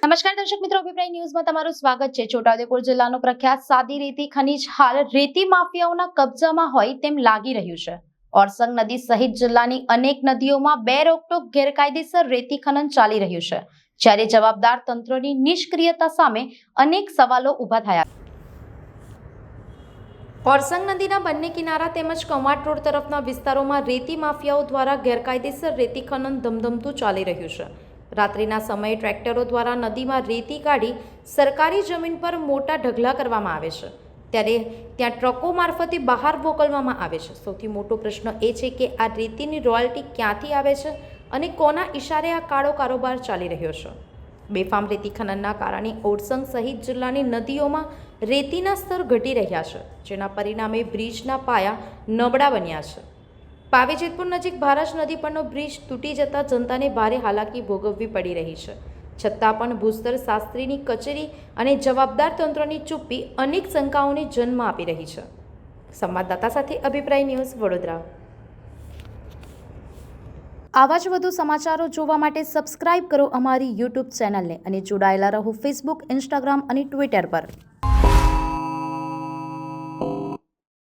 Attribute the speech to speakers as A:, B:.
A: નમસ્કાર દર્શક મિત્રો, અભિપ્રાય ન્યૂઝમાં તમારું સ્વાગત છે। છોટાઉદેપુર જિલ્લાનો પ્રખ્યાત સાદી રેતી ખનીજ હાલ રેતી માફિયાઓના કબજામાં હોય તેમ લાગી રહ્યું છે। ઓરસંગ નદી સહિત જિલ્લાની અનેક નદીઓમાં બે રોકટોક ગેરકાયદેસર રેતી ખનન ચાલી રહ્યું છે, જ્યારે જવાબદાર તંત્રની નિષ્ક્રિયતા સામે અનેક સવાલો ઊભા થયા। ઓરસંગ નદીના બંને કિનારા તેમજ કવાંટ રોડ તરફના વિસ્તારોમાં રેતી માફિયાઓ દ્વારા ગેરકાયદેસર રેતી ખનન ધમધમતું ચાલી રહ્યું છે। રાત્રિના સમયે ટ્રેક્ટરો દ્વારા નદીમાં રેતી કાઢી સરકારી જમીન પર મોટા ઢગલા કરવામાં આવે છે, ત્યારે ત્યાં ટ્રકો મારફતે બહાર મોકલવામાં આવે છે। સૌથી મોટો પ્રશ્ન એ છે કે આ રેતીની રોયલ્ટી ક્યાંથી આવે છે અને કોના ઇશારે આ કાળો કારોબાર ચાલી રહ્યો છે। બેફામ રેતી ખનનના કારણે ઓરસંગ સહિત જિલ્લાની નદીઓમાં રેતીના સ્તર ઘટી રહ્યા છે, જેના પરિણામે બ્રિજના પાયા નબળા બન્યા છે। પાવીજેતપુર નજીક ભારજ નદી પરનો બ્રિજ તૂટી જતા જનતાને ભારે હાલાકી ભોગવવી પડી રહી છે, છતાં પણ ભૂસ્તર શાસ્ત્રીની કચેરી અને જવાબદાર તંત્રની ચૂપ્પી અનેક શંકાઓને જન્મ આપી રહી છે। સંવાદદાતા સાથે અભિપ્રાય ન્યૂઝ, વડોદરા। આવા જ વધુ સમાચારો જોવા માટે સબસ્ક્રાઇબ કરો અમારી યુટ્યુબ ચેનલને અને જોડાયેલા રહો ફેસબુક, ઇન્સ્ટાગ્રામ અને ટ્વિટર પર।